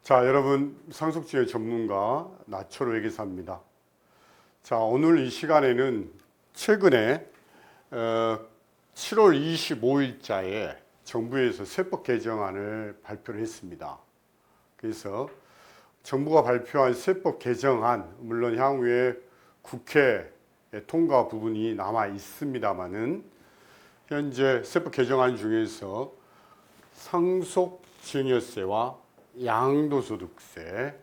자, 여러분, 상속주의 전문가 나초로 회계사입니다. 자, 오늘 이 시간에는 최근에 7월 25일자에 정부에서 세법 개정안을 발표를 했습니다. 그래서 정부가 발표한 세법 개정안, 물론 향후에 국회 통과 부분이 남아 있습니다만은 현재 세법 개정안 중에서 상속증여세와 양도소득세,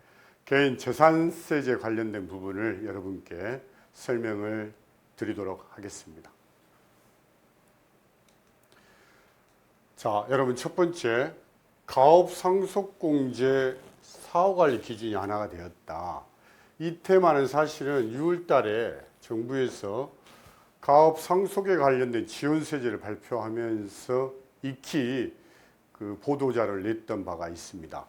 개인재산세제 관련된 부분을 여러분께 설명을 드리도록 하겠습니다. 자, 여러분 첫 번째, 가업상속공제 사후관리 기준이 하나가 되었다. 이 테마는 사실은 6월 달에 정부에서 가업상속에 관련된 지원세제를 발표하면서 익히 그 보도자를 냈던 바가 있습니다.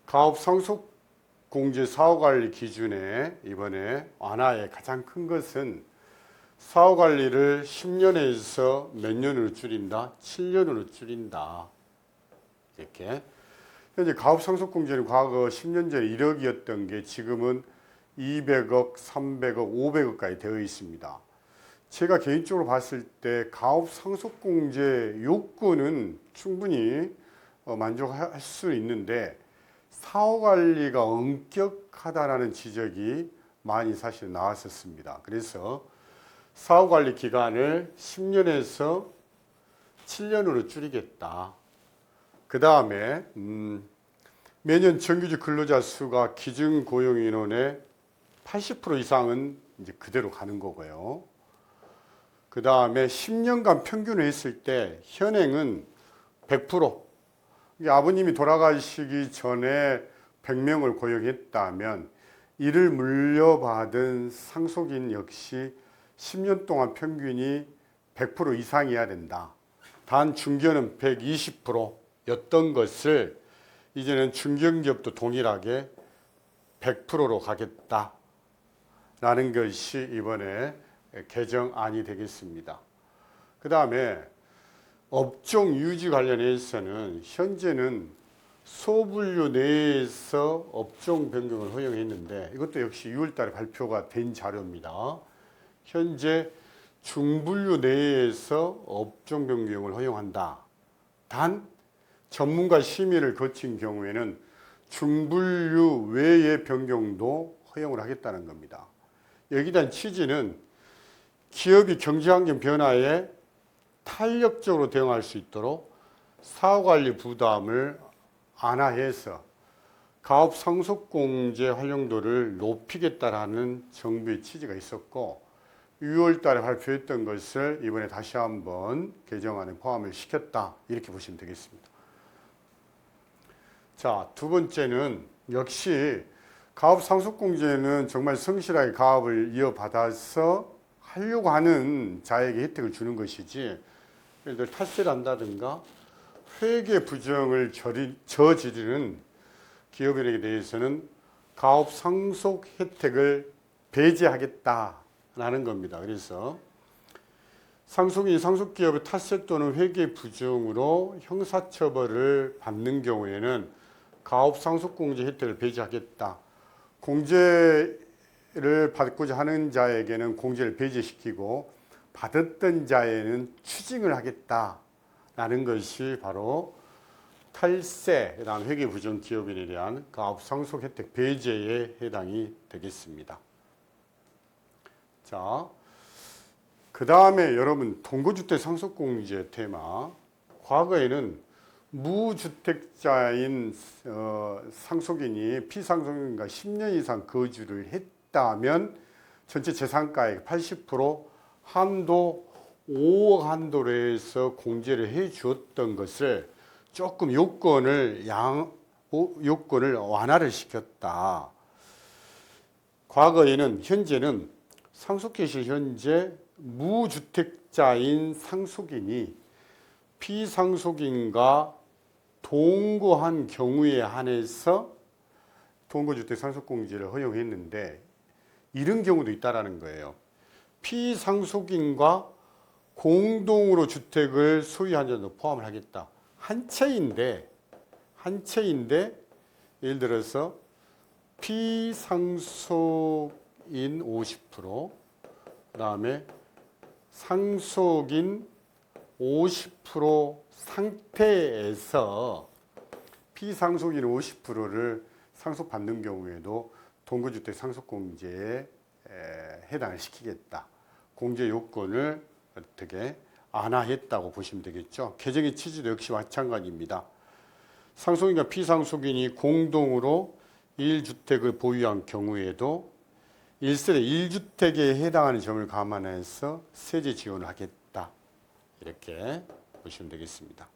가업상속공제 사후관리 기준에 이번에 완화의 가장 큰 것은 사후관리를 10년에서 몇 년으로 줄인다? 7년으로 줄인다. 이렇게. 현재 가업상속공제는 과거 10년 전에 1억이었던 게 지금은 200억, 300억, 500억까지 되어 있습니다. 제가 개인적으로 봤을 때 가업상속공제 요건은 충분히 만족할 수 있는데 사후관리가 엄격하다라는 지적이 많이 사실 나왔었습니다. 그래서 사후관리 기간을 10년에서 7년으로 줄이겠다. 그 다음에 매년 정규직 근로자 수가 기준 고용 인원의 80% 이상은 이제 그대로 가는 거고요. 그 다음에 10년간 평균을 했을 때 현행은 100%. 아버님이 돌아가시기 전에 100명을 고용했다면 이를 물려받은 상속인 역시 10년 동안 평균이 100% 이상이어야 된다. 단 중견은 120%였던 것을 이제는 중견기업도 동일하게 100%로 가겠다라는 것이 이번에 개정안이 되겠습니다. 그 다음에 업종 유지 관련해서는 현재는 소분류 내에서 업종 변경을 허용했는데 이것도 역시 6월 달에 발표가 된 자료입니다. 현재 중분류 내에서 업종 변경을 허용한다. 단 전문가 심의를 거친 경우에는 중분류 외의 변경도 허용을 하겠다는 겁니다. 여기에 대한 취지는 기업이 경제환경 변화에 탄력적으로 대응할 수 있도록 사후관리 부담을 완화해서 가업상속공제 활용도를 높이겠다라는 정부의 취지가 있었고 6월 달에 발표했던 것을 이번에 다시 한번 개정안에 포함을 시켰다. 이렇게 보시면 되겠습니다. 자, 두 번째는 역시 가업상속공제는 정말 성실하게 가업을 이어받아서 하려고 하는 자에게 혜택을 주는 것이지 예를 들어 탈세를 한다든가 회계 부정을 저지르는 기업인에게 대해서는 가업 상속 혜택을 배제하겠다라는 겁니다. 그래서 상속인이 상속기업의 탈세 또는 회계 부정으로 형사처벌을 받는 경우에는 가업 상속공제 혜택을 배제하겠다. 공제를 받고자 하는 자에게는 공제를 배제시키고 받았던 자에는 추징을 하겠다라는 것이 바로 탈세, 그다음 회계부정 기업인에 대한 가업상속 혜택 배제에 해당이 되겠습니다. 자, 그 다음에 여러분 동거주택 상속공제 테마. 과거에는 무주택자인 상속인이 피상속인과 10년 이상 거주를 했다면 전체 재산가액 80% 한도 5억 한도로 해서 공제를 해 주었던 것을 조금 요건을 완화를 시켰다. 과거에는 현재는 상속개시 현재 무주택자인 상속인이 피상속인과 동거한 경우에 한해서 동거주택 상속공제를 허용했는데 이런 경우도 있다라는 거예요. 피상속인과 공동으로 주택을 소유한 자도 포함을 하겠다. 한 채인데 예를 들어서 피상속인 50%, 그다음에 상속인 50% 상태에서 피상속인 50%를 상속받는 경우에도 동거주택 상속공제에 해당을 시키겠다. 공제 요건을 어떻게 안하했다고 보시면 되겠죠. 개정의 취지도 역시 마찬가지입니다. 상속인과 피상속인이 공동으로 1주택을 보유한 경우에도 1세대 1주택에 해당하는 점을 감안해서 세제 지원을 하겠다. 이렇게 보시면 되겠습니다.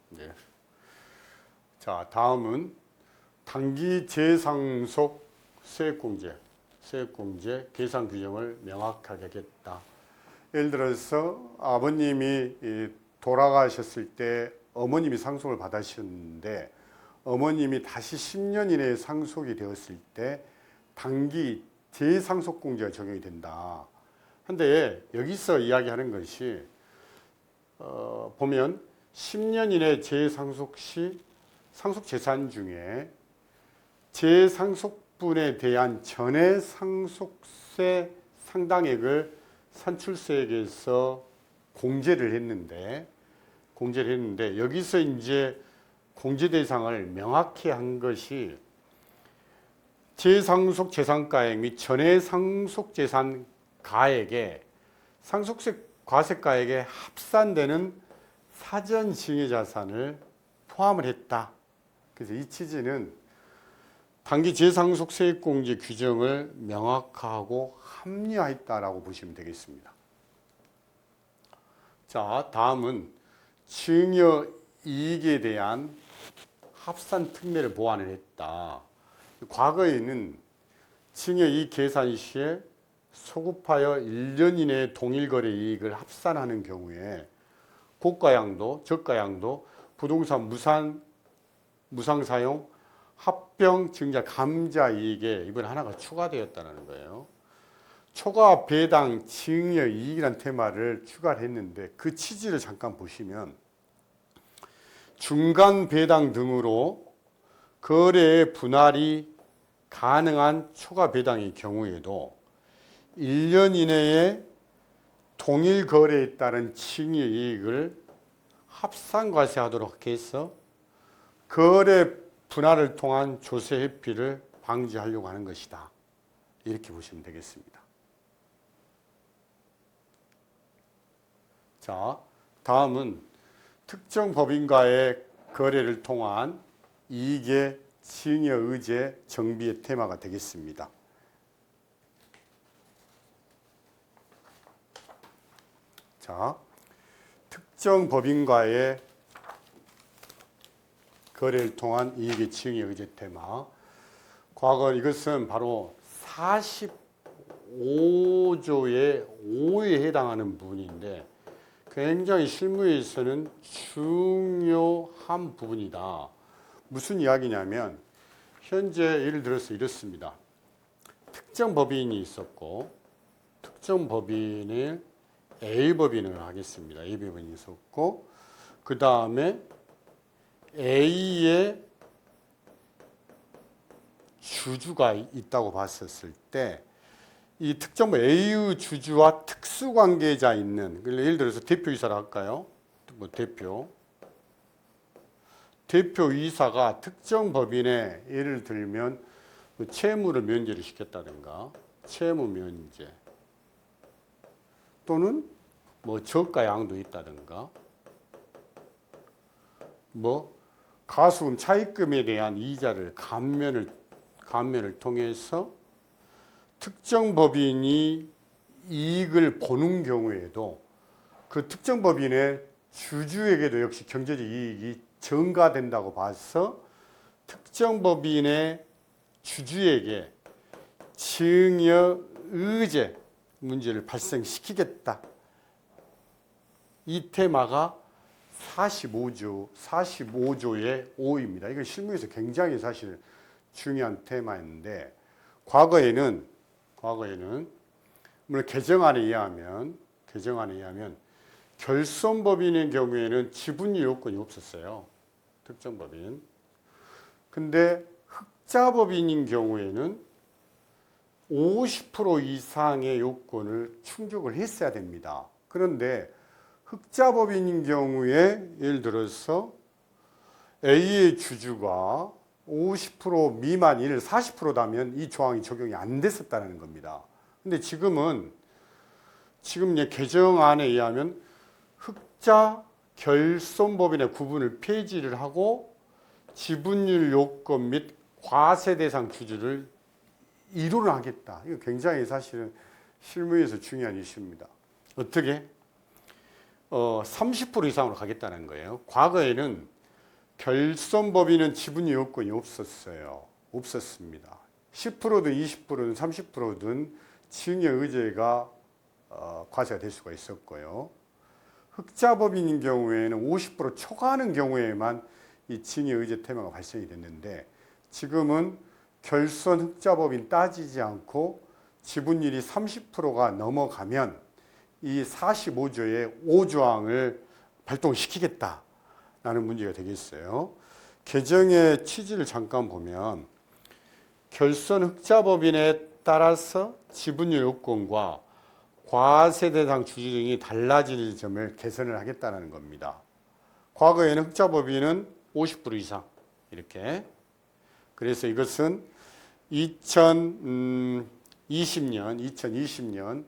네. 자, 다음은 단기 재상속 세액공제 계산 규정을 명확하게 하겠다. 예를 들어서 아버님이 돌아가셨을 때 어머님이 상속을 받으셨는데 어머님이 다시 10년 이내에 상속이 되었을 때 단기 재상속공제가 적용이 된다. 근데 여기서 이야기하는 것이 보면 10년 이내 재상속 시 상속 재산 중에 재상속분에 대한 전액 상속세 상당액을 산출세액에서 공제를 했는데 여기서 이제 공제 대상을 명확히 한 것이 재상속 재산가액 및 전액 상속 재산 가액에 상속세 과세가액에 합산되는 사전 징여 자산을 포함을 했다. 그래서 이 취지는 단기 재상속 세액공제 규정을 명확하고 합리화했다라고 보시면 되겠습니다. 자, 다음은 증여 이익에 대한 합산 특례를 보완을 했다. 과거에는 증여 이익 계산 시에 소급하여 1년 이내에 동일거래 이익을 합산하는 경우에 고가양도, 저가양도, 부동산 무상사용, 합병 증자 감자 이익에 이번 하나가 추가되었다는 거예요. 초과 배당 증여 이익이라는 테마를 추가를 했는데 그 취지를 잠깐 보시면 중간 배당 등으로 거래의 분할이 가능한 초과 배당의 경우에도 1년 이내에 동일 거래에 따른 증여 이익을 합산과세하도록 해서 거래 분할을 통한 조세 회피를 방지하려고 하는 것이다. 이렇게 보시면 되겠습니다. 자, 다음은 특정 법인과의 거래를 통한 이익의 증여 의제 정비의 테마가 되겠습니다. 자, 특정 법인과의 거래를 통한 이익의 증여 의제 테마. 과거 이것은 바로 45조의 5에 해당하는 부분인데 굉장히 실무에서는 중요한 부분이다. 무슨 이야기냐면 현재 예를 들어서 이렇습니다. 특정 법인이 있었고 특정 법인을 A법인을 하겠습니다. A법인이 있었고 그 다음에 A의 주주가 있다고 봤었을 때 이 특정 A의 주주와 특수관계자 있는, 예를 들어서 대표이사를 할까요? 뭐 대표이사가 특정 법인에 예를 들면 채무를 면제를 시켰다든가 채무 면제 또는 뭐 저가 양도 있다든가 뭐 가수금 차입금에 대한 이자를 감면을 통해서 특정 법인이 이익을 보는 경우에도 그 특정 법인의 주주에게도 역시 경제적 이익이 전가된다고 봐서 특정 법인의 주주에게 증여 의제 문제를 발생시키겠다. 이 테마가 45조의 5입니다. 이건 실무에서 굉장히 사실 중요한 테마였는데 과거에는 물론 개정안에 의하면 결손법인의 경우에는 지분율 요건이 없었어요. 특정법인. 근데 흑자법인인 경우에는 50% 이상의 요건을 충족을 했어야 됩니다. 그런데 흑자법인인 경우에 예를 들어서 A의 주주가 50% 미만 40%다면 이 조항이 적용이 안 됐었다는 겁니다. 근데 지금 이제 개정안에 의하면 흑자 결손법인의 구분을 폐지를 하고 지분율 요건 및 과세 대상 주주를 이루를 하겠다. 이거 굉장히 사실은 실무에서 중요한 이슈입니다. 어떻게? 30% 이상으로 가겠다는 거예요. 과거에는 결손법인은 지분율 요건이 없었습니다. 10%든 20%든 30%든 증여 의제가 과세가 될 수가 있었고요. 흑자법인인 경우에는 50% 초과하는 경우에만 이 증여 의제 테마가 발생이 됐는데 지금은 결손 흑자법인 따지지 않고 지분율이 30%가 넘어가면 이 45조의 5조항을 발동시키겠다라는 문제가 되겠어요. 개정의 취지를 잠깐 보면 결손 흑자법인에 따라서 지분율 요건과 과세 대상 주주 등이 달라질 점을 개선을 하겠다는 겁니다. 과거에는 흑자법인은 50% 이상 이렇게. 그래서 이것은 2020년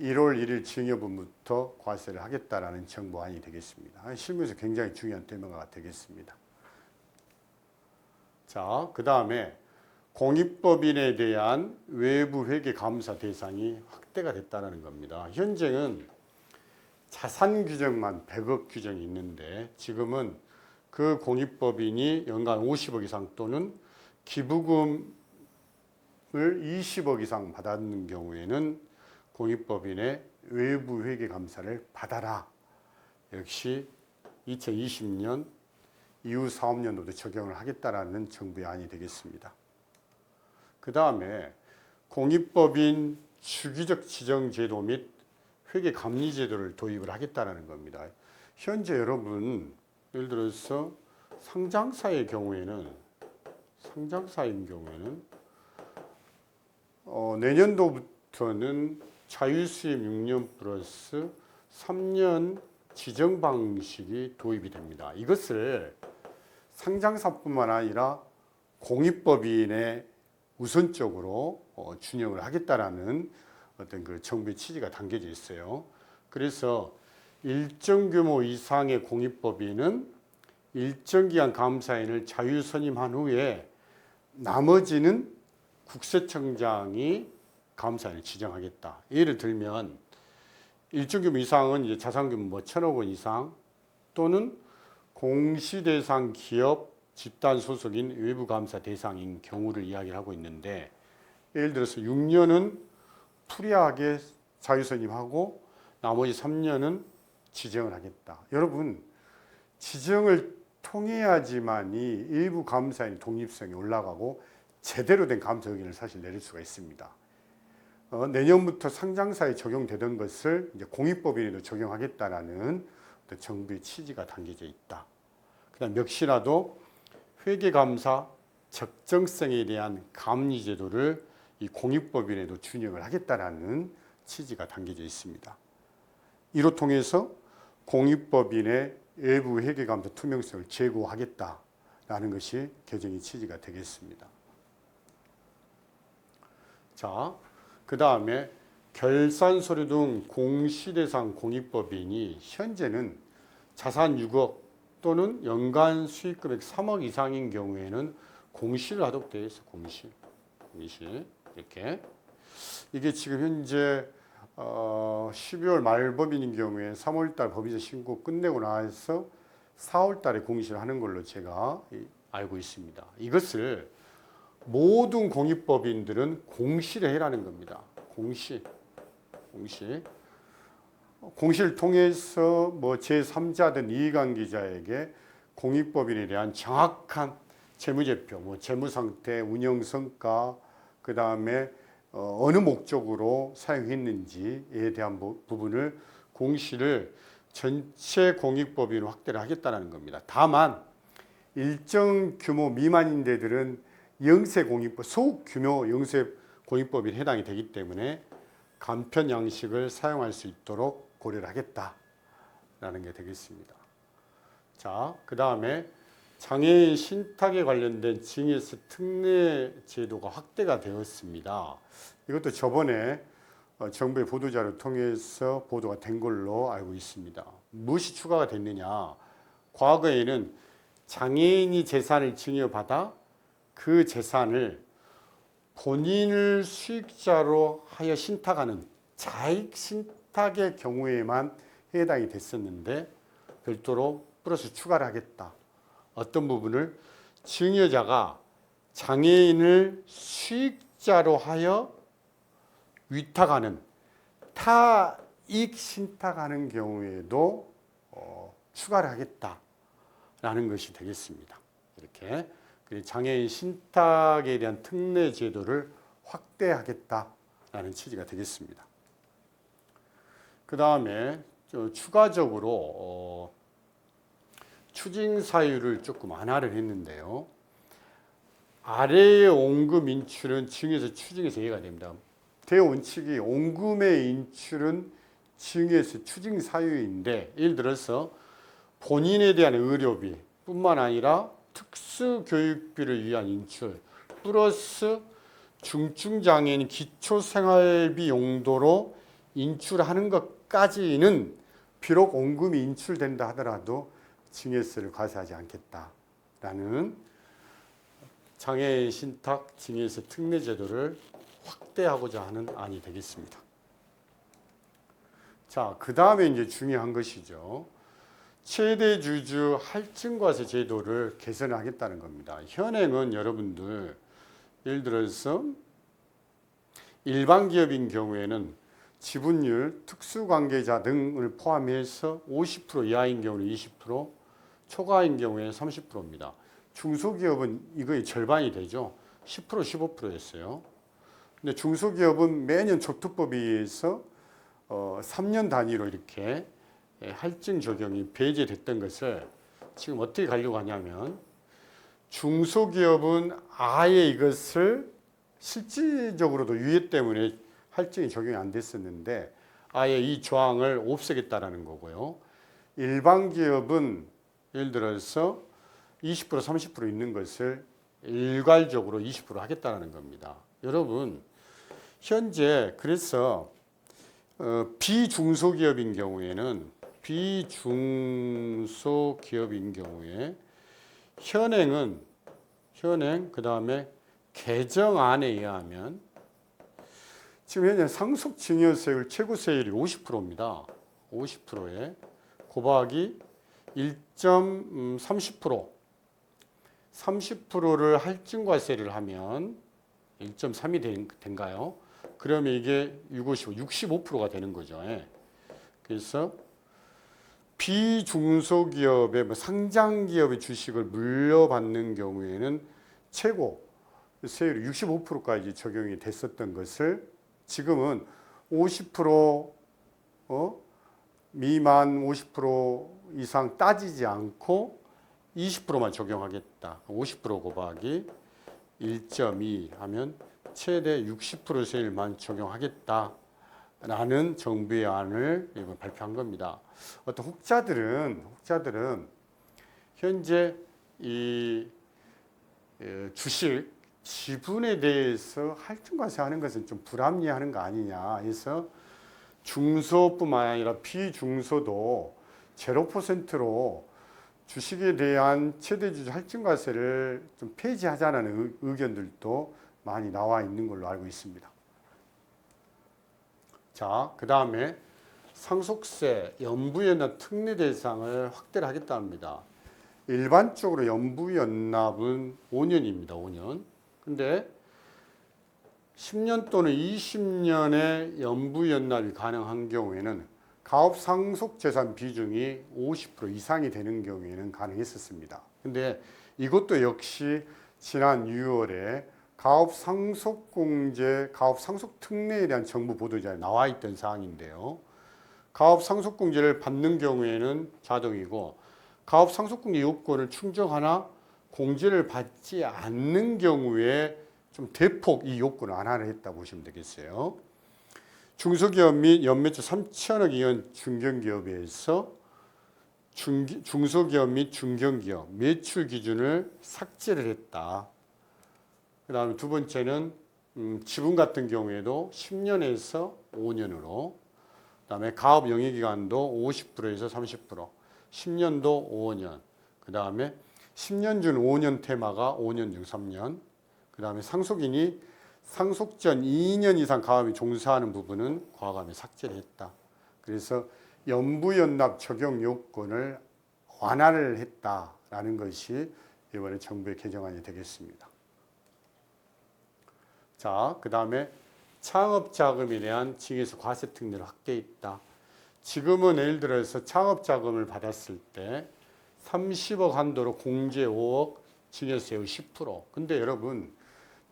1월 1일 증여분부터 과세를 하겠다라는 정부안이 되겠습니다. 실무에서 굉장히 중요한 테마가 되겠습니다. 자, 그 다음에 공익법인에 대한 외부 회계 감사 대상이 확대가 됐다는 겁니다. 현재는 자산 규정만 100억 규정이 있는데 지금은 그 공익법인이 연간 50억 이상 또는 기부금을 20억 이상 받았는 경우에는 공익법인의 외부 회계 감사를 받아라. 역시 2020년 이후 사업연도도 적용을 하겠다라는 정부의 안이 되겠습니다. 그 다음에 공익법인 주기적 지정 제도 및 회계 감리 제도를 도입을 하겠다는 겁니다. 현재 여러분 예를 들어서 상장사인 경우에는 내년도부터는 자유수입 6년 플러스 3년 지정 방식이 도입이 됩니다. 이것을 상장사뿐만 아니라 공익법인에 우선적으로 준용을 하겠다라는 어떤 그 정부의 취지가 담겨져 있어요. 그래서 일정 규모 이상의 공익법인은 일정 기간 감사인을 자유 선임한 후에 나머지는 국세청장이 감사인을 지정하겠다. 예를 들면 일정 규모 이상은 이제 자산 규모 뭐 1,000억 원 이상 또는 공시 대상 기업 집단 소속인 외부 감사 대상인 경우를 이야기를 하고 있는데 예를 들어서 6년은 프리하게 자유 선임하고 나머지 3년은 지정을 하겠다. 여러분 지정을 통해야지만이 일부 감사인의 독립성이 올라가고 제대로 된 감사 의견을 사실 내릴 수가 있습니다. 내년부터 상장사에 적용되던 것을 이제 공익법인에도 적용하겠다라는 정부의 취지가 담겨져 있다. 그다음 역시나도 회계감사 적정성에 대한 감리 제도를 이 공익법인에도 준용을 하겠다라는 취지가 담겨져 있습니다. 이로 통해서 공익법인의 외부 회계감사 투명성을 제고하겠다라는 것이 개정의 취지가 되겠습니다. 자, 그 다음에 결산서류 등 공시대상 공익법인이 현재는 자산 6억 또는 연간 수익금액 3억 이상인 경우에는 공시를 하도록 되어 있어요. 공시 이렇게. 이게 지금 현재 12월 말법인인 경우에 3월달 법인세 신고 끝내고 나서 4월달에 공시를 하는 걸로 제가 알고 있습니다. 이것을 모든 공익법인들은 공시를 해라는 겁니다. 공시를 통해서 뭐 제3자든 이해관계자에게 공익법인에 대한 정확한 재무제표, 뭐 재무상태, 운영성과 그 다음에 어느 목적으로 사용했는지에 대한 부분을 공시를 전체 공익법인 확대를 하겠다는 겁니다. 다만 일정 규모 미만인 데들은 영세 공익법, 소규모 영세 공익법인 해당이 되기 때문에 간편 양식을 사용할 수 있도록 고려를 하겠다라는 게 되겠습니다. 자, 그 다음에 장애인 신탁에 관련된 징역세 특례 제도가 확대가 되었습니다. 이것도 저번에 정부의 보도자료를 통해서 보도가 된 걸로 알고 있습니다. 무엇이 추가가 됐느냐? 과거에는 장애인이 재산을 증여받아 그 재산을 본인을 수익자로 하여 신탁하는 자익 신탁의 경우에만 해당이 됐었는데 별도로 플러스 추가를 하겠다. 어떤 부분을 증여자가 장애인을 수익자로 하여 위탁하는 타익 신탁하는 경우에도 추가를 하겠다라는 것이 되겠습니다. 이렇게 장애인 신탁에 대한 특례 제도를 확대하겠다라는 취지가 되겠습니다. 그 다음에 추가적으로 추징 사유를 조금 완화를 했는데요. 아래의 원금 인출은 증여세 추징에서 예외가 됩니다. 대원칙이 원금의 인출은 증여세 추징 사유인데, 예를 들어서 본인에 대한 의료비 뿐만 아니라 특수교육비를 위한 인출 플러스 중증장애인 기초생활비 용도로 인출하는 것까지는 비록 원금이 인출된다 하더라도 증여세를 과세하지 않겠다라는 장애인 신탁 증여세 특례 제도를 확대하고자 하는 안이 되겠습니다. 자, 그 다음에 이제 중요한 것이죠. 최대 주주 할증과세 제도를 개선하겠다는 겁니다. 현행은 여러분들 예를 들어서 일반 기업인 경우에는 지분율, 특수관계자 등을 포함해서 50% 이하인 경우는 20%, 초과인 경우에 30%입니다. 중소기업은 이거의 절반이 되죠. 10%, 15%였어요. 근데 중소기업은 매년 적투법에 의해서 3년 단위로 이렇게 할증 적용이 배제됐던 것을 지금 어떻게 가려고 하냐면, 중소기업은 아예 이것을 실질적으로도 유예 때문에 할증이 적용이 안 됐었는데 아예 이 조항을 없애겠다라는 거고요. 일반 기업은 예를 들어서 20%, 30% 있는 것을 일괄적으로 20% 하겠다는 겁니다. 여러분, 현재 그래서 비중소기업인 경우에 현행 그 다음에 개정안에 의하면 지금 현재 상속증여세율 최고세율이 50%입니다. 50%에 곱하기 1.30%, 30%를 할증과세를 하면 1.3이 된가요? 그러면 이게 65%가 되는 거죠. 그래서 비중소기업의 상장기업의 주식을 물려받는 경우에는 최고 세율이 65%까지 적용이 됐었던 것을 지금은 50% 미만 50% 이상 따지지 않고 20%만 적용하겠다. 50% 곱하기 1.2 하면 최대 60% 세율만 적용하겠다라는 정부의 안을 발표한 겁니다. 어떤 혹자들은 현재 이 주식 지분에 대해서 할증과세 하는 것은 좀 불합리하는 거 아니냐 해서 중소뿐만 아니라 비중소도 0%로 주식에 대한 최대주주 할증과세를 좀 폐지하자는 의견들도 많이 나와 있는 걸로 알고 있습니다. 자, 그 다음에 상속세 연부연납 특례 대상을 확대를 하겠다 합니다. 일반적으로 연부연납은 5년입니다. 5년. 근데 10년 또는 20년의 연부연납이 가능한 경우에는 가업 상속재산 비중이 50% 이상이 되는 경우에는 가능했었습니다. 근데 이것도 역시 지난 6월에 가업 상속공제, 가업 상속특례에 대한 정부 보도자에 나와 있던 사항인데요. 가업 상속공제를 받는 경우에는 자동이고 가업 상속공제 요건을 충족하나 공제를 받지 않는 경우에 좀 대폭 이 요건을 완화를 했다 보시면 되겠어요. 중소기업 및 연매출 3천억 이하 중견기업에서 중소기업 및 중견기업 매출 기준을 삭제를 했다. 그 다음에 두 번째는 지분 같은 경우에도 10년에서 5년으로, 그 다음에 가업 영위기간도 50%에서 30%, 10년도 5년, 그 다음에 10년 중 5년 테마가 5년 중 3년, 그 다음에 상속인이 상속 전 2년 이상 가압이 종사하는 부분은 과감히 삭제를 했다. 그래서 연부연납 적용 요건을 완화를 했다라는 것이 이번에 정부의 개정안이 되겠습니다. 자, 그 다음에 창업자금에 대한 징에서 과세 특례를 확대했다. 지금은 예를 들어서 창업자금을 받았을 때 30억 한도로 공제 5억, 징여세율 10%. 근데 여러분,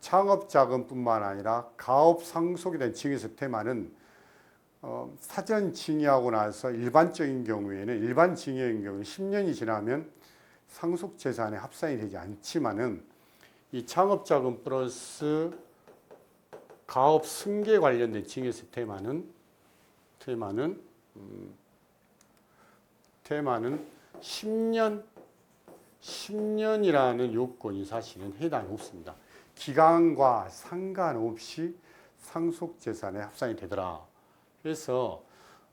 창업자금뿐만 아니라 가업 상속에 대한 징여세 테마는 사전 징여하고 나서 일반적인 경우에는 일반 징여인 경우는 10년이 지나면 상속재산에 합산이 되지 않지만은 이 창업자금 플러스 가업 승계 관련된 징여세 테마는 10년이라는 요건이 사실은 해당이 없습니다. 기간과 상관없이 상속재산에 합산이 되더라. 그래서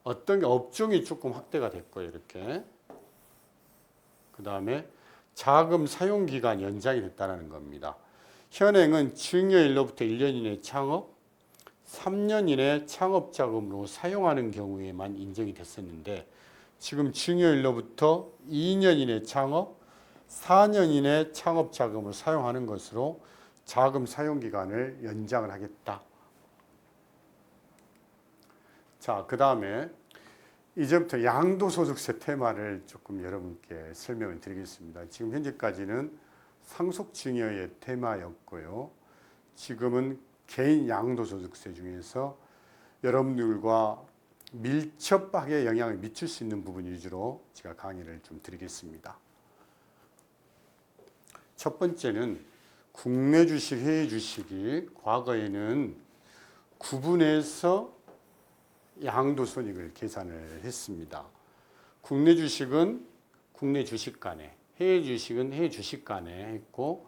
어떤 게 업종이 조금 확대가 됐고요. 이렇게. 그 다음에 자금 사용기간 연장이 됐다는 겁니다. 현행은 증여일로부터 1년 이내 창업, 3년 이내 창업자금으로 사용하는 경우에만 인정이 됐었는데 지금 증여일로부터 2년 이내 창업, 4년 이내 창업자금을 사용하는 것으로 자금 사용기간을 연장을 하겠다. 자, 그 다음에 이제부터 양도소득세 테마를 조금 여러분께 설명을 드리겠습니다. 지금 현재까지는 상속증여의 테마였고요. 지금은 개인 양도소득세 중에서 여러분들과 밀접하게 영향을 미칠 수 있는 부분 위주로 제가 강의를 좀 드리겠습니다. 첫 번째는 국내 주식, 해외 주식이 과거에는 구분해서 양도손익을 계산을 했습니다. 국내 주식은 국내 주식간에, 해외 주식은 해외 주식간에 했고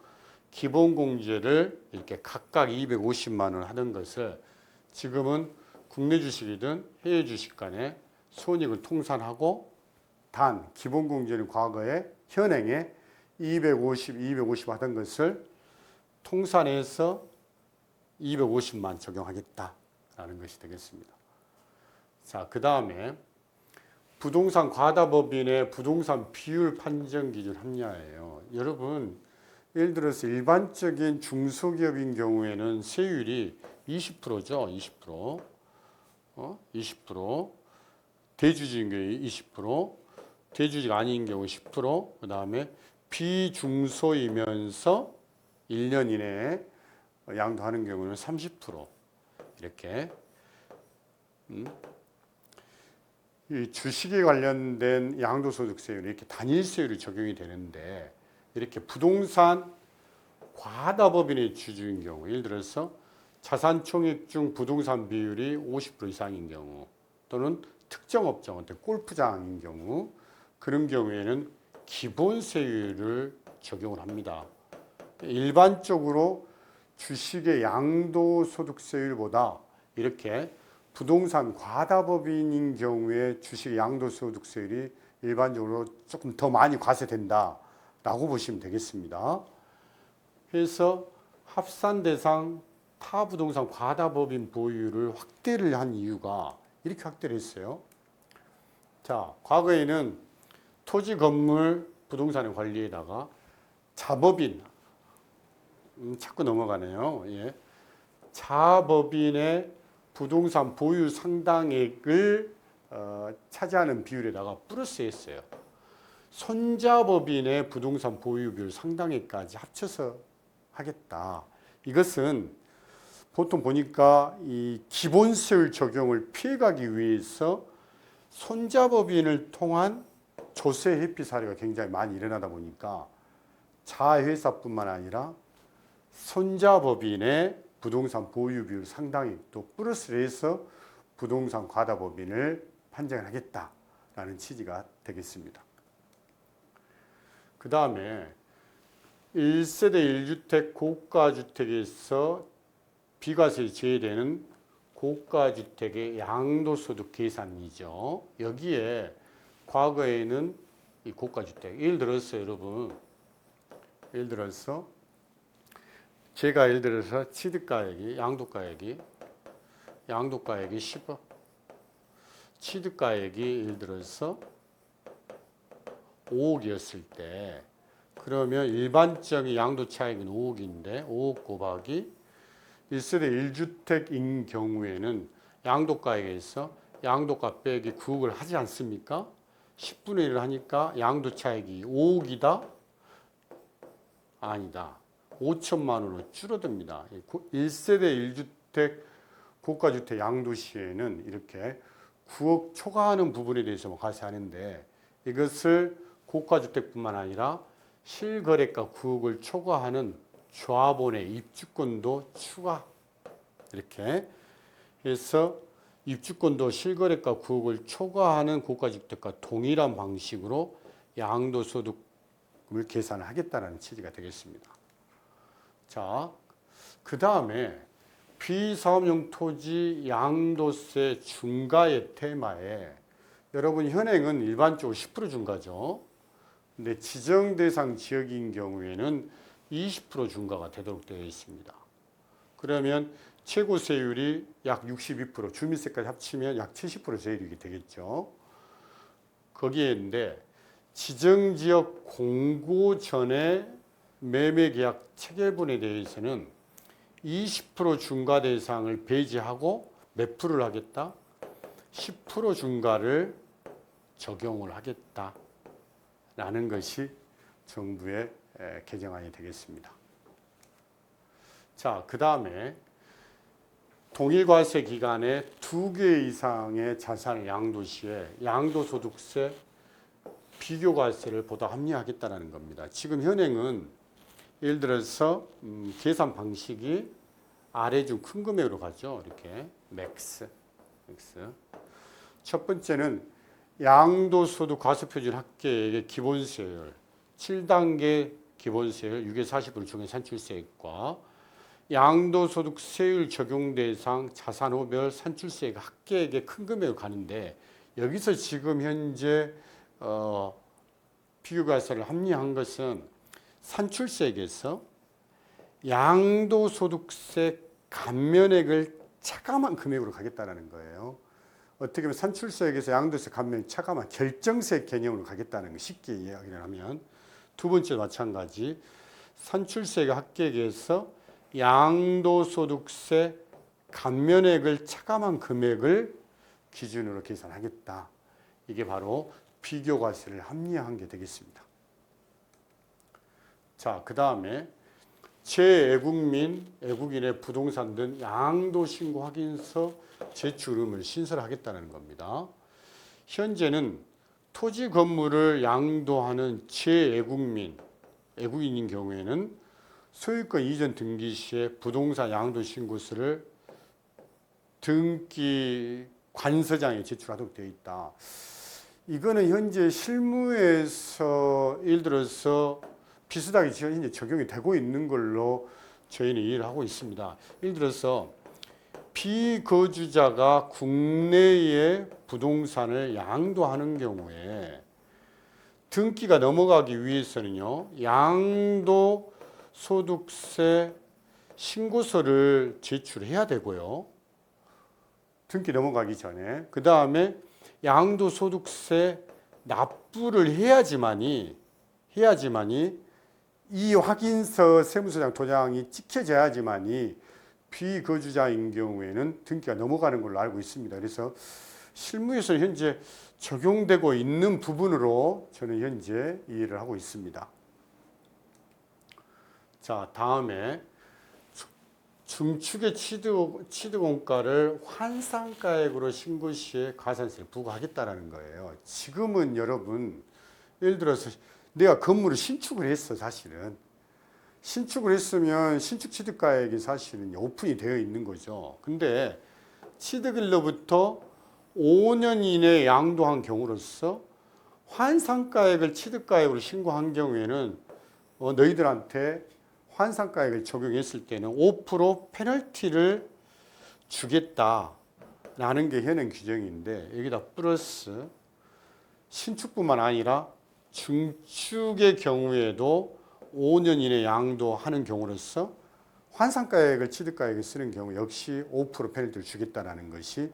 기본공제를 이렇게 각각 250만 원 하던 것을 지금은 국내 주식이든 해외 주식간에 손익을 통산하고 단 기본공제는 과거에 현행에 250 하던 것을 통산해서 250만 적용하겠다라는 것이 되겠습니다. 자, 그 다음에 부동산 과다법인의 부동산 비율 판정 기준 합리화예요. 여러분, 예를 들어서 일반적인 중소기업인 경우에는 세율이 20%죠. 20%. 대주주인 경우에 20%, 대주주가 아닌 경우 10%, 그 다음에 비중소이면서 1년 이내에 양도하는 경우는 30% 이렇게 이 주식에 관련된 양도소득세율이 이렇게 단일세율이 적용이 되는데 이렇게 부동산 과다법인의 주주인 경우, 예를 들어서 자산 총액 중 부동산 비율이 50% 이상인 경우 또는 특정 업종, 골프장인 경우 그런 경우에는 기본세율을 적용을 합니다. 일반적으로 주식의 양도소득세율보다 이렇게 부동산 과다법인인 경우에 주식 양도소득세율이 일반적으로 조금 더 많이 과세된다라고 보시면 되겠습니다. 그래서 합산 대상 타부동산 과다법인 보유를 확대를 한 이유가 이렇게 확대를 했어요. 자, 과거에는 토지, 건물, 부동산의 관리에다가 자법인, 자꾸 넘어가네요. 예. 자법인의 부동산 보유 상당액을 차지하는 비율에다가 플러스했어요. 손자법인의 부동산 보유 비율 상당액까지 합쳐서 하겠다. 이것은 보통 보니까 이 기본세율 적용을 피해가기 위해서 손자법인을 통한 조세 회피 사례가 굉장히 많이 일어나다 보니까 자회사뿐만 아니라 손자법인의 부동산 보유 비율 상당히 또 플러스를 해서 부동산 과다법인을 판정하겠다라는 취지가 되겠습니다. 그 다음에 1세대 1주택 고가주택에서 비과세 제외되는 고가주택의 양도소득 계산이죠. 여기에 과거에는 이 고가주택, 예를 들어서 여러분, 제가 예를 들어서 취득가액이, 양도가액이 10억, 취득가액이 예를 들어서 5억이었을 때, 그러면 일반적인 양도차익은 5억인데 5억 곱하기 1세대 1주택인 경우에는 양도가액에서 양도가 빼기 9억을 하지 않습니까? 10분의 1을 하니까 양도차익이 5억이다? 아니다. 5천만 원으로 줄어듭니다. 1세대 1주택 고가주택 양도시에는 이렇게 9억 초과하는 부분에 대해서만 과세하는데 이것을 고가주택뿐만 아니라 실거래가 9억을 초과하는 조합원의 입주권도 추가 이렇게 해서 입주권도 실거래가 9억을 초과하는 고가주택과 동일한 방식으로 양도소득을 계산하겠다는 취지가 되겠습니다. 자, 그 다음에 비사업용 토지 양도세 중과의 테마에 여러분 현행은 일반적으로 10% 중과죠. 근데 지정 대상 지역인 경우에는 20% 중과가 되도록 되어 있습니다. 그러면 최고 세율이 약 62%, 주민세까지 합치면 약 70% 세율이 되겠죠. 거기에인데 지정지역 공고 전에 매매계약 체결분에 대해서는 20% 중과 대상을 배제하고 몇 프로를 하겠다? 10% 중과를 적용을 하겠다라는 것이 정부의 개정안이 되겠습니다. 자, 그 다음에 동일과세 기간에 2개 이상의 자산을 양도 시에 양도소득세 비교과세를 보다 합리화하겠다는 겁니다. 지금 현행은 예를 들어서 계산 방식이 아래 중 큰 금액으로 가죠. 이렇게 맥스. 첫 번째는 양도소득 과세표준 합계액의 기본세율 7단계 기본세율 6에 40을 중에 산출세액과 양도소득세율 적용 대상 자산호별 산출세액 합계액의 큰 금액을 가는데 여기서 지금 현재 비교과세를 합리화한 것은 산출세액에서 양도소득세 감면액을 차감한 금액으로 가겠다는 거예요. 어떻게 보면 산출세액에서 양도세 감면 차감한 결정세 개념으로 가겠다는 거 쉽게 이야기를 하면 두 번째 마찬가지 산출세액 합계액에서 양도소득세 감면액을 차감한 금액을 기준으로 계산하겠다. 이게 바로 비교과세를 합리화한 게 되겠습니다. 자, 그 다음에 재애국민, 애국인의 부동산 등 양도신고 확인서 제출 의무를 신설하겠다는 겁니다. 현재는 토지 건물을 양도하는 재애국민, 애국인인 경우에는 소유권 이전 등기 시에 부동산 양도신고서를 등기 관서장에 제출하도록 되어 있다. 이거는 현재 실무에서 예를 들어서 비슷하게 지금 현재 적용이 되고 있는 걸로 저희는 이해를 하고 있습니다. 예를 들어서 비거주자가 국내에 부동산을 양도하는 경우에 등기가 넘어가기 위해서는요, 양도소득세 신고서를 제출해야 되고요. 등기 넘어가기 전에. 그 다음에 양도소득세 납부를 해야지만이 이 확인서 세무서장 도장이 찍혀져야지만이 비거주자인 경우에는 등기가 넘어가는 걸로 알고 있습니다. 그래서 실무에서 현재 적용되고 있는 부분으로 저는 현재 이해를 하고 있습니다. 자, 다음에 중축의 취득원가를 환산가액으로 신고 시에 가산세를 부과하겠다라는 거예요. 지금은 여러분 예를 들어서 내가 건물을 신축을 했어. 사실은 신축을 했으면 신축 취득가액이 사실은 오픈이 되어 있는 거죠. 근데 취득일로부터 5년 이내에 양도한 경우로서 환산가액을 취득가액으로 신고한 경우에는 너희들한테 환산가액을 적용했을 때는 5% 페널티를 주겠다라는 게 현행 규정인데 여기다 플러스 신축뿐만 아니라 중축의 경우에도 5년 이내 양도하는 경우로서 환산가액을 취득가액에 쓰는 경우 역시 5% 페널티를 주겠다라는 것이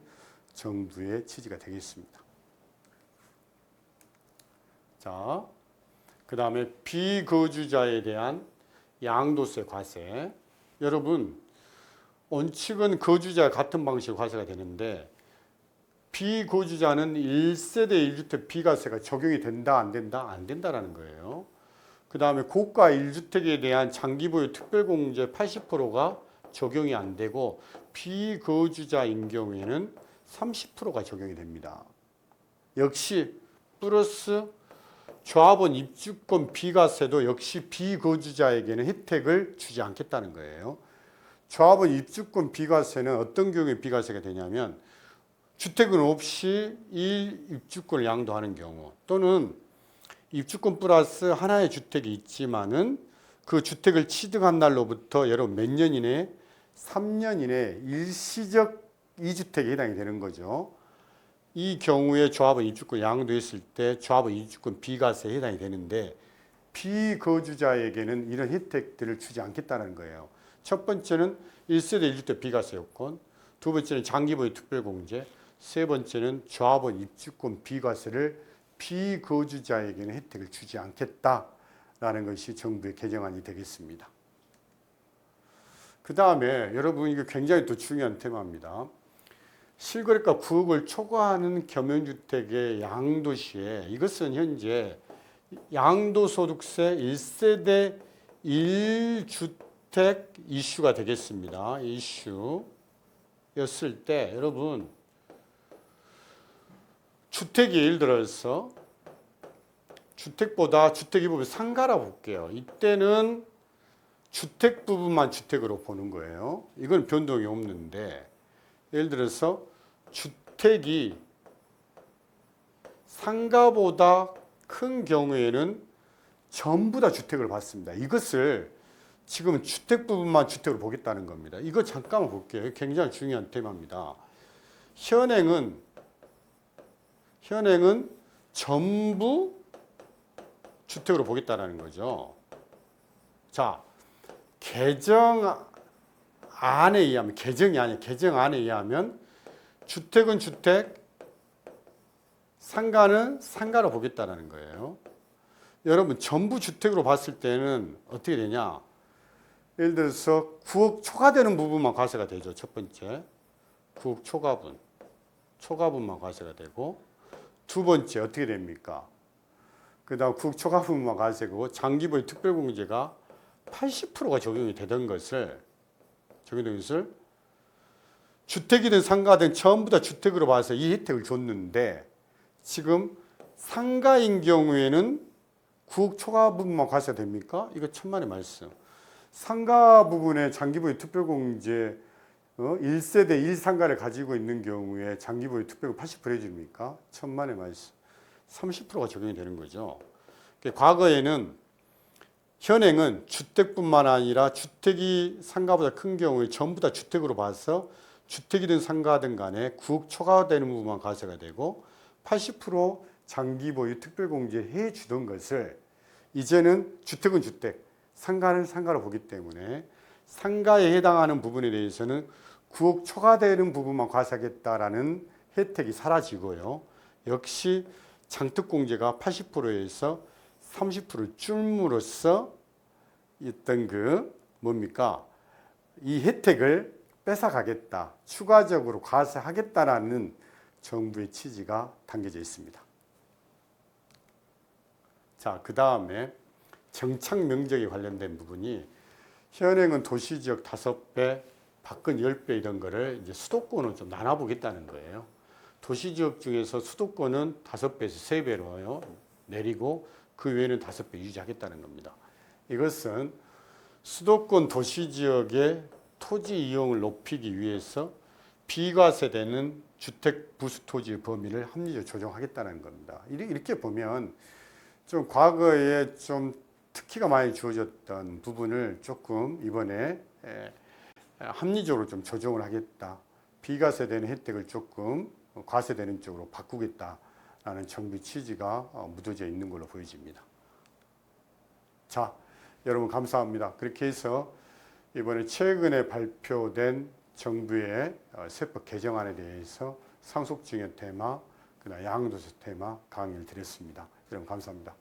정부의 취지가 되겠습니다. 자, 그 다음에 비거주자에 대한 양도세 과세. 여러분, 원칙은 거주자와 같은 방식의 과세가 되는데 비거주자는 1세대 1주택 비과세가 적용이 된다, 안 된다? 안 된다라는 거예요. 그 다음에 고가 1주택에 대한 장기보유 특별공제 80%가 적용이 안 되고 비거주자인 경우에는 30%가 적용이 됩니다. 역시 플러스 조합원 입주권 비과세도 역시 비거주자에게는 혜택을 주지 않겠다는 거예요. 조합원 입주권 비과세는 어떤 경우에 비과세가 되냐면 주택은 없이 이 입주권을 양도하는 경우 또는 입주권 플러스 하나의 주택이 있지만은 그 주택을 취득한 날로부터 여러분 몇 년 이내에 3년 이내에 일시적 2주택에 해당이 되는 거죠. 이 경우에 조합원 입주권 양도했을 때 조합원 입주권 비과세에 해당이 되는데 비거주자에게는 이런 혜택들을 주지 않겠다는 거예요. 첫 번째는 1세대 1주택 비과세 요건, 두 번째는 장기보유 특별공제, 세 번째는 조합원 입주권 비과세를 비거주자에게는 혜택을 주지 않겠다라는 것이 정부의 개정안이 되겠습니다. 그 다음에 여러분 이거 굉장히 또 중요한 테마입니다. 실거래가 9억을 초과하는 겸용주택의 양도시에 이것은 현재 양도소득세 1세대 1주택 이슈가 되겠습니다. 이슈였을 때 여러분 주택이 예를 들어서 주택보다 주택 이 부분 상가라 볼게요. 이때는 주택 부분만 주택으로 보는 거예요. 이건 변동이 없는데 예를 들어서 주택이 상가보다 큰 경우에는 전부 다 주택을 받습니다. 이것을 지금 주택 부분만 주택으로 보겠다는 겁니다. 이거 잠깐만 볼게요. 굉장히 중요한 테마입니다. 현행은 전부 주택으로 보겠다는 거죠. 자, 개정안에 의하면 주택은 주택, 상가는 상가로 보겠다는 거예요. 여러분 전부 주택으로 봤을 때는 어떻게 되냐? 예를 들어서 9억 초과되는 부분만 과세가 되죠. 첫 번째 9억 초과분만 과세가 되고 두 번째 어떻게 됩니까? 그 다음 9억 초과분만 과세고 장기보유 특별공제가 80%가 적용이 되던 것을 주택이든 상가든 전부 다 주택으로 봐서 이 혜택을 줬는데 지금 상가인 경우에는 9억 초과 부분만 과세가 됩니까? 이거 천만의 말씀. 상가 부분에 장기보유 특별공제 1세대 1상가를 가지고 있는 경우에 장기보유 특별공제 80% 해줍니까? 천만의 말씀. 30%가 적용이 되는 거죠. 과거에는 현행은 주택뿐만 아니라 주택이 상가보다 큰 경우에 전부 다 주택으로 봐서 주택이든 상가든 간에 9억 초과되는 부분만 과세가 되고 80% 장기보유 특별공제 해주던 것을 이제는 주택은 주택, 상가는 상가로 보기 때문에 상가에 해당하는 부분에 대해서는 9억 초과되는 부분만 과세하겠다라는 혜택이 사라지고요. 역시 장특공제가 80%에서 30%를 줄므로써 있던 이 혜택을 뺏어가겠다, 추가적으로 과세하겠다라는 정부의 취지가 담겨져 있습니다. 자, 그 다음에 정착 면적에 관련된 부분이 현행은 도시지역 5배, 박근 10배 이런 거를 이제 수도권은 좀 나눠보겠다는 거예요. 도시지역 중에서 수도권은 5배에서 3배로 내리고 그 외에는 5배 유지하겠다는 겁니다. 이것은 수도권 도시지역의 토지 이용을 높이기 위해서 비과세되는 주택 부수 토지의 범위를 합리적으로 조정하겠다는 겁니다. 이렇게 보면 좀 과거에 좀 특혜가 많이 주어졌던 부분을 조금 이번에 합리적으로 좀 조정을 하겠다. 비과세되는 혜택을 조금 과세되는 쪽으로 바꾸겠다라는 정부 취지가 묻어져 있는 걸로 보여집니다. 자, 여러분 감사합니다. 그렇게 해서 이번에 최근에 발표된 정부의 세법 개정안에 대해서 상속증여 테마, 그다음 양도세 테마 강의를 드렸습니다. 여러분 감사합니다.